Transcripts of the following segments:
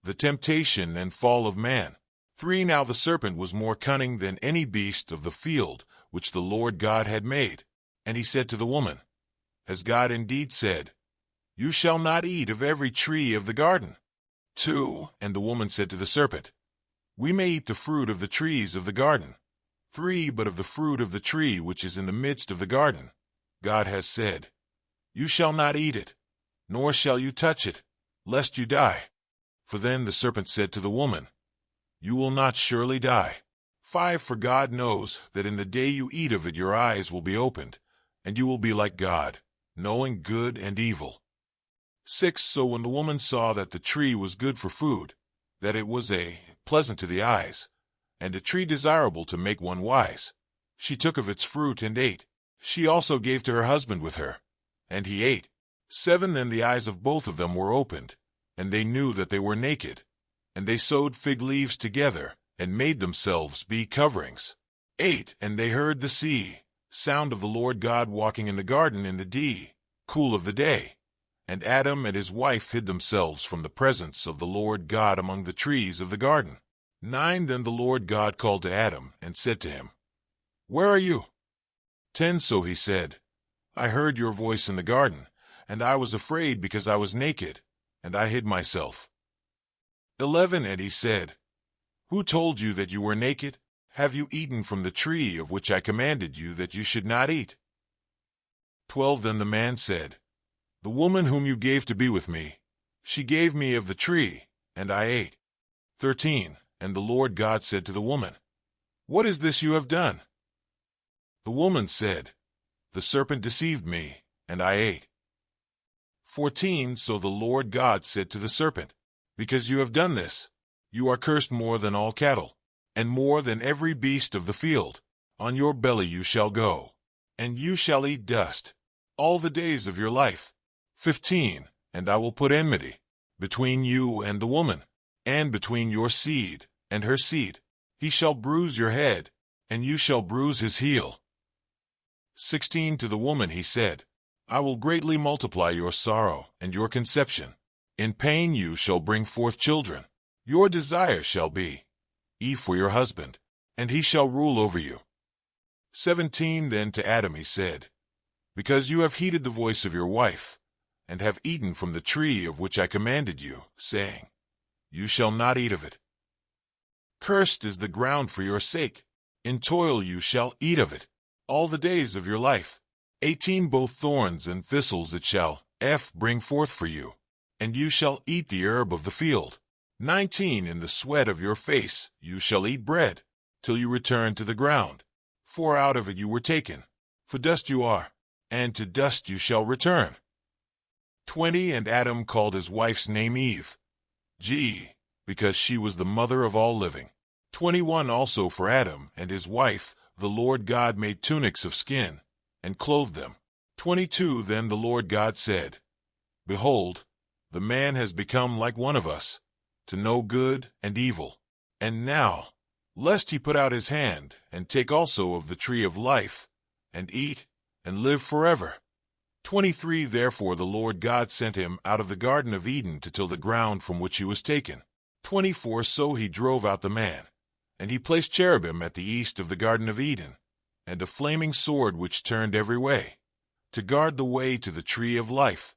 The temptation and fall of man. 3. Now the serpent was more cunning than any beast of the field which the Lord God had made. And he said to the woman, Has God indeed said, You shall not eat of every tree of the garden? 2. And the woman said to the serpent, We may eat the fruit of the trees of the garden. 3. But of the fruit of the tree which is in the midst of the garden, God has said, You shall not eat it, nor shall you touch it, lest you die. For then the serpent said to the woman, You will not surely die. 5. For God knows that in the day you eat of it your eyes will be opened, and you will be like God, knowing good and evil. 6. So when the woman saw that the tree was good for food, that it was pleasant to the eyes, and a tree desirable to make one wise, she took of its fruit and ate. She also gave to her husband with her, and he ate. 7. Then the eyes of both of them were opened, and they knew that they were naked, and they sewed fig leaves together, and made themselves be coverings. 8. And they heard the sound of the Lord God walking in the garden in the cool of the day. And Adam and his wife hid themselves from the presence of the Lord God among the trees of the garden. 9. Then the Lord God called to Adam, and said to him, Where are you? 10. So he said, I heard your voice in the garden, and I was afraid because I was naked, and I hid myself. 11. And he said, Who told you that you were naked? Have you eaten from the tree of which I commanded you that you should not eat? 12. Then the man said, The woman whom you gave to be with me, she gave me of the tree, and I ate. 13. And the Lord God said to the woman, What is this you have done? The woman said, The serpent deceived me, and I ate. 14. So the Lord God said to the serpent, Because you have done this, you are cursed more than all cattle, and more than every beast of the field. On your belly you shall go, and you shall eat dust all the days of your life. 15. And I will put enmity between you and the woman, and between your seed and her seed. He shall bruise your head, and you shall bruise his heel. 16. To the woman he said, I will greatly multiply your sorrow and your conception. In pain you shall bring forth children. Your desire shall be Eve for your husband, and he shall rule over you. 17. Then to Adam he said, Because you have heeded the voice of your wife, and have eaten from the tree of which I commanded you, saying, You shall not eat of it. Cursed is the ground for your sake. In toil you shall eat of it all the days of your life. 18. Both thorns and thistles it shall bring forth for you, and you shall eat the herb of the field. 19. In the sweat of your face you shall eat bread, till you return to the ground. For out of it you were taken. For dust you are, and to dust you shall return. 20. And Adam called his wife's name Eve, because she was the mother of all living. 21. Also for Adam and his wife the Lord God made tunics of skin, and clothed them. 22. Then the Lord God said, Behold, the man has become like one of us, to know good and evil. And now, lest he put out his hand, and take also of the tree of life, and eat, and live forever. 23. Therefore the Lord God sent him out of the Garden of Eden to till the ground from which he was taken. 24. So he drove out the man, and he placed cherubim at the east of the Garden of Eden, and a flaming sword which turned every way, to guard the way to the tree of life.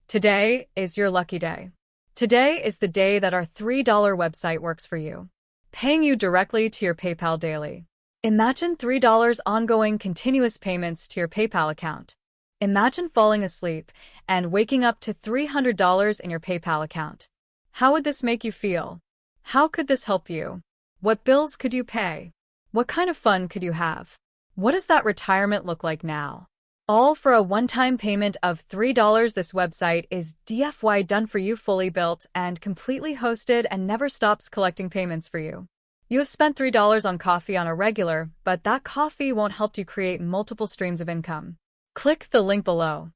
Today is your lucky day. Today is the day that our $3 website works for you, paying you directly to your PayPal daily. Imagine $3 ongoing continuous payments to your PayPal account. Imagine falling asleep and waking up to $300 in your PayPal account. How would this make you feel? How could this help you? What bills could you pay? What kind of fun could you have? What does that retirement look like now? All for a one-time payment of $3. This website is DFY done for you, fully built and completely hosted, and never stops collecting payments for you. You have spent $3 on coffee on a regular, but that coffee won't help you create multiple streams of income. Click the link below.